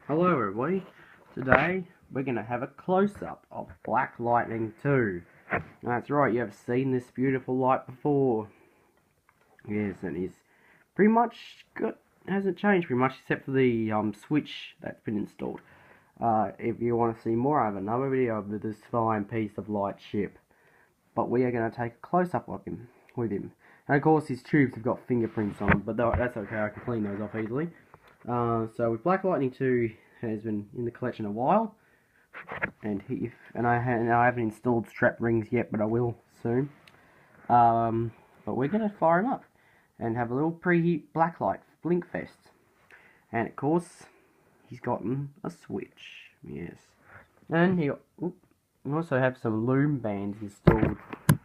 Hello everybody, today we're going to have a close-up of Black Lightning 2. That's right, you have seen this beautiful light before. Yes, and he's pretty much hasn't changed pretty much except for the switch that's been installed. If you want to see more, I have another video of this fine piece of light ship. But we are going to take a close-up of him, with him. And of course his tubes have got fingerprints on them, but that's okay, I can clean those off easily. So with Black Lightning 2 has been in the collection a while, and I haven't installed strap rings yet, but I will soon. But we're gonna fire him up and have a little preheat blacklight blink fest, and of course he's gotten a switch. Yes, and he also have some loom bands installed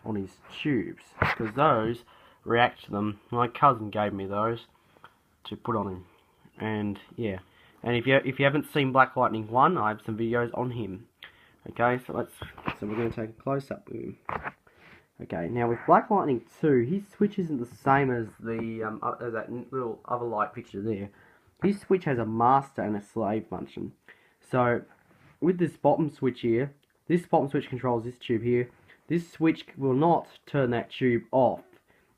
on his tubes because those react to them. My cousin gave me those to put on him. And yeah, and if you haven't seen Black Lightning 1, I have some videos on him. Okay, so we're going to take a close up with him. Okay, now with Black Lightning 2, his switch isn't the same as the that little other light picture there. His switch has a master and a slave function. So with this bottom switch here, this bottom switch controls this tube here. This switch will not turn that tube off.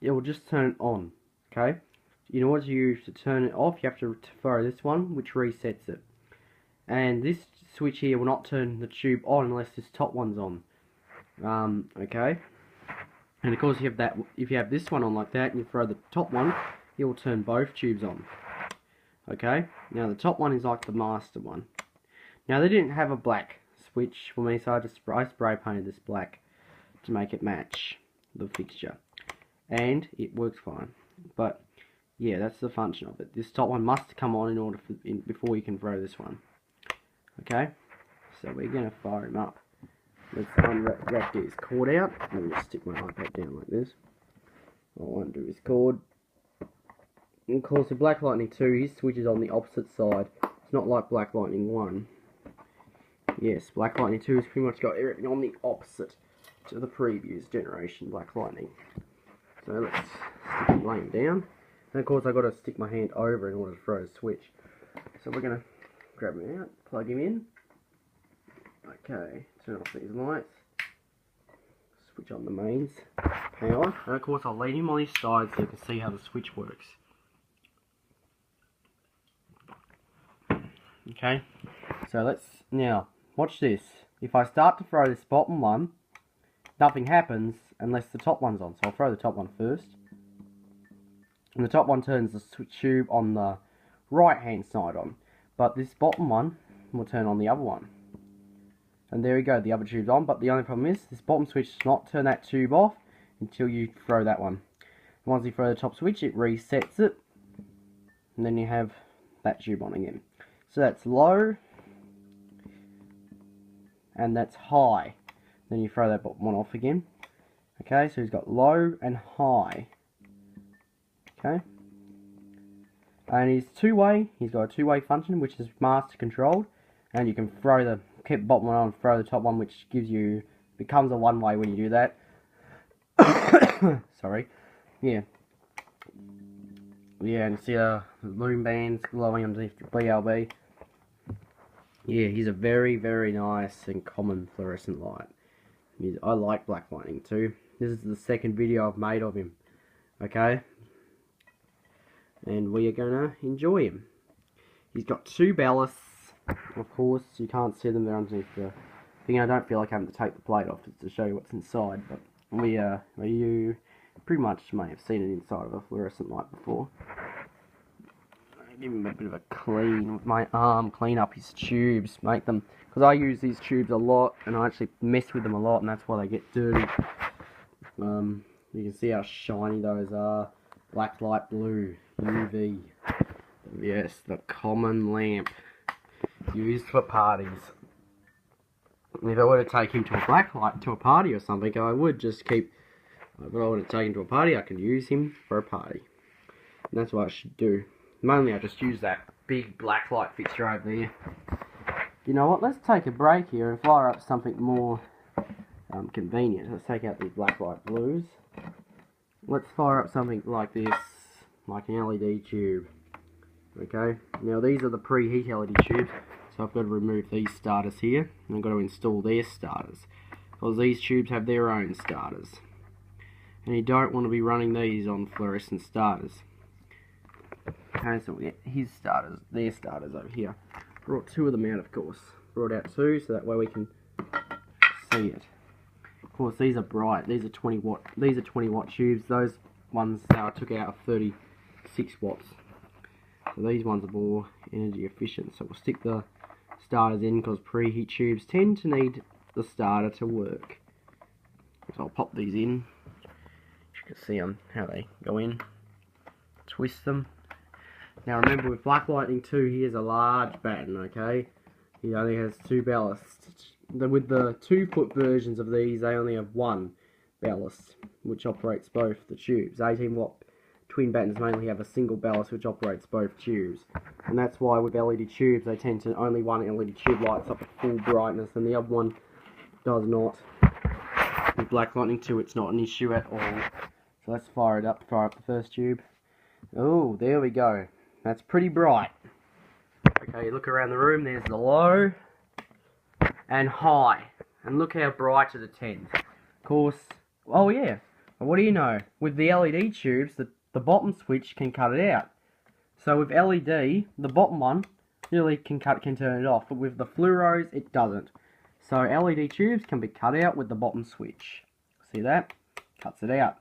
It will just turn it on. Okay. In order to turn it off, you have to throw this one, which resets it. And this switch here will not turn the tube on unless this top one's on. Okay. And of course, if you have this one on like that, and you throw the top one, it will turn both tubes on. Okay. Now the top one is like the master one. Now they didn't have a black switch for me, so I spray painted this black to make it match the fixture, and it works fine. But yeah, that's the function of it. This top one must come on before you can throw this one. Okay, so we're going to fire him up. Let's get his cord out. Let me just stick my iPad down like this. I'll undo his cord. And of course, with Black Lightning 2, his switch is on the opposite side. It's not like Black Lightning 1. Yes, Black Lightning 2 has pretty much got everything on the opposite to the previous generation Black Lightning. So let's lay him down. And of course I've got to stick my hand over in order to throw the switch. So we're going to grab him out, plug him in. Okay, turn off these lights. Switch on the mains power. And of course I'll lean him on his side so you can see how the switch works. Okay, so now watch this. If I start to throw this bottom one, nothing happens unless the top one's on. So I'll throw the top one first. And the top one turns the tube on the right hand side on. But this bottom one will turn on the other one. And there we go, the other tube's on. But the only problem is, this bottom switch does not turn that tube off until you throw that one. And once you throw the top switch, it resets it. And then you have that tube on again. So that's low. And that's high. Then you throw that bottom one off again. Okay, so he's got low and high. Okay, and he's two-way. He's got a two-way function, which is master controlled, and you can keep the bottom one on, throw the top one, which becomes a one-way when you do that. Sorry, yeah, and you see the loom bands glowing underneath the BLB. Yeah, he's a very, very nice and common fluorescent light. I like Black Lightning too. This is the second video I've made of him. Okay. And we are going to enjoy him. He's got two ballasts, of course. You can't see them there underneath the thing. I don't feel like having to take the plate off just to show you what's inside, but you pretty much may have seen it inside of a fluorescent light before. I give him a bit of a clean with my arm, clean up his tubes, make them, because I use these tubes a lot, and I actually mess with them a lot, and that's why they get dirty. You can see how shiny those are. Black light blue, UV. Yes, the common lamp used for parties. If I were to take him to a party or something, I would just keep. If I were to take him to a party, I can use him for a party. And that's what I should do. Mainly, I just use that big black light fixture over there. You know what? Let's take a break here and fire up something more convenient. Let's take out these black light blues. Let's fire up something like this, like an LED tube. Okay, now these are the preheat LED tubes, so I've got to remove these starters here, and I've got to install their starters, because these tubes have their own starters, and you don't want to be running these on fluorescent starters. Okay, so we get his starters, their starters over here. Brought two of them out, of course. Brought out two, so that way we can see it. Of course, these are bright. These are 20 watt. These are 20 watt tubes. Those ones I took out are 36 watts. So these ones are more energy efficient. So we'll stick the starters in because preheat tubes tend to need the starter to work. So I'll pop these in. You can see how they go in. Twist them. Now remember, with Black Lightning 2, he has a large batten, okay? He only has 2 ballasts. With the 2-foot versions of these, they only have 1 ballast, which operates both the tubes. 18 watt twin battens mainly have a single ballast which operates both tubes. And that's why with LED tubes, they tend to, only one LED tube lights up at full brightness and the other one does not. With Black Lightning 2, it's not an issue at all. So let's fire it up, fire up the first tube. Oh, there we go. That's pretty bright. Okay, look around the room, there's the low and high. And look how bright it attends. Of course, oh yeah, what do you know? With the LED tubes, the bottom switch can cut it out. So with LED, the bottom one really can turn it off, but with the fluoros, it doesn't. So LED tubes can be cut out with the bottom switch. See that? Cuts it out.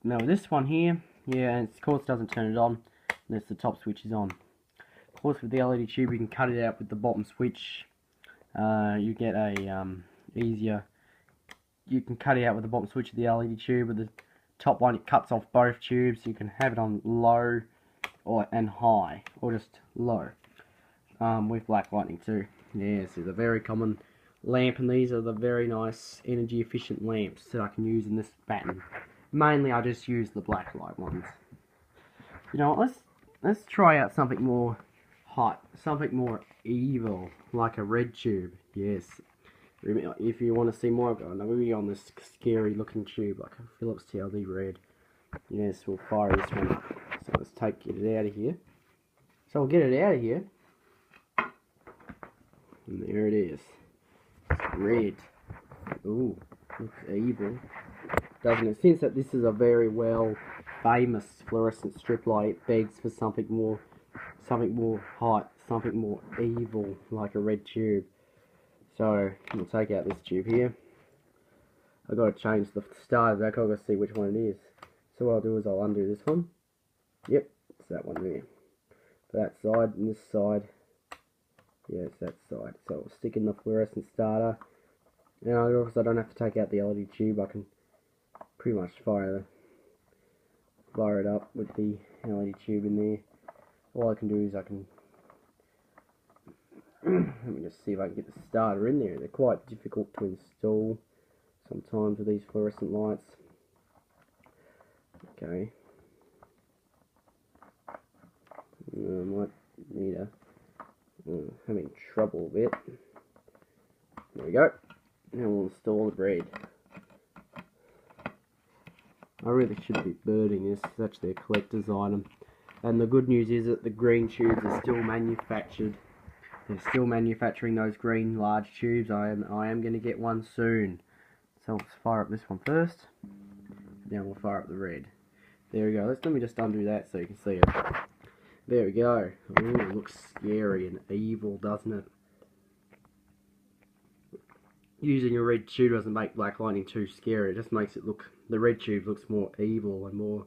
Now this one here, yeah, and of course doesn't turn it on unless the top switch is on. Of course, with the LED tube, you can cut it out with the bottom switch. You get a easier. You can cut it out with the bottom switch of the LED tube. With the top one, it cuts off both tubes. You can have it on low and high, or just low. With Black Lightning 2. Yes, it's a very common lamp, and these are the very nice energy efficient lamps that I can use in this batten. Mainly, I just use the black light ones. You know what? Let's try out something more hot, something more evil, like a red tube. Yes. If you want to see more, I've got another video on this scary looking tube, like a Philips TLD red. Yes, we'll fire this one up. So let's get it out of here. So we'll get it out of here. And there it is. It's red. Ooh, looks evil. Doesn't it? Since that this is a very well famous fluorescent strip light, it begs for something more hot, something more evil, like a red tube. So we'll take out this tube here. I've got to change the stars back. I've got to see which one it is. So what I'll do is I'll undo this one. Yep, it's that one there. That side and this side. Yeah, it's that side. So we'll stick in the fluorescent starter. Now, because I don't have to take out the LED tube, I can pretty much fire it up with the LED tube in there. All I can do is I can let me just see if I can get the starter in there. They're quite difficult to install sometimes with these fluorescent lights. Okay. I might need having trouble a bit. There we go. Now we'll install the red. I really should be birding this. It's actually a collector's item. And the good news is that the green tubes are still manufactured. They're still manufacturing those green large tubes. I am going to get one soon. So let's fire up this one first. Then we'll fire up the red. There we go. Let me just undo that so you can see it. There we go. Ooh, it looks scary and evil, doesn't it? Using a red tube doesn't make Black Lightning 2 scary. It just makes it look, the red tube looks more evil and more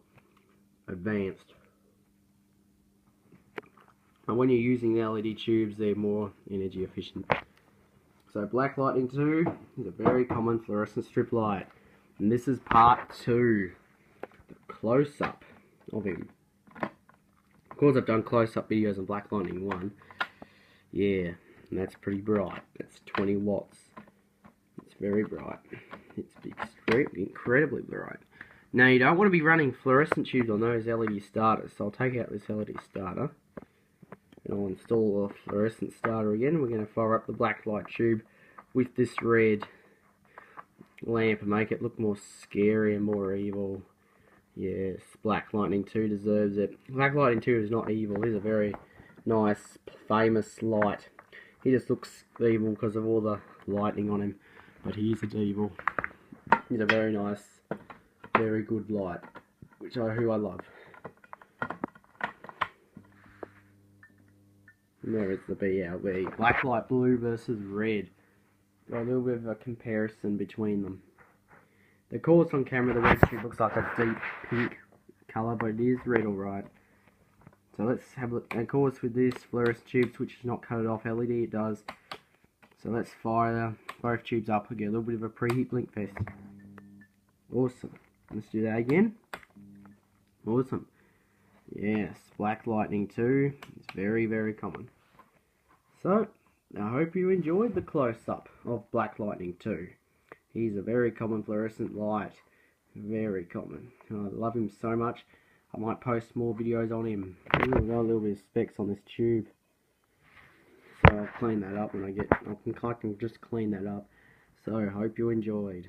advanced. And when you're using the LED tubes, they're more energy efficient. So Black Lightning 2 is a very common fluorescent strip light. And this is part 2. The close-up of him. Of course I've done close-up videos on Black Lightning 1. Yeah, and that's pretty bright. That's 20 watts. It's very bright. It's incredibly bright. Now you don't want to be running fluorescent tubes on those LED starters. So I'll take out this LED starter. And I'll install a fluorescent starter again. We're going to fire up the black light tube with this red lamp and make it look more scary and more evil. Yes, Black Lightning 2 deserves it. Black Lightning 2 is not evil. He's a very nice, famous light. He just looks evil because of all the lightning on him, but he isn't evil. He's a very nice, very good light, who I love. And there is the BLB. Black light blue versus red. Got a little bit of a comparison between them. The course on camera, the red tube looks like a deep pink colour, but it is red alright. So let's have a look. Of course, with this fluorescent tubes, which is not coated off LED, it does. So let's fire both tubes up and get a little bit of a preheat blink fest. Awesome. Let's do that again. Awesome. Yes, black lightning too. It's very, very common. So, I hope you enjoyed the close-up of Black Lightning 2. He's a very common fluorescent light. Very common. I love him so much. I might post more videos on him. Ooh, I've got a little bit of specks on this tube. So I'll clean that up when I can just clean that up. So I hope you enjoyed.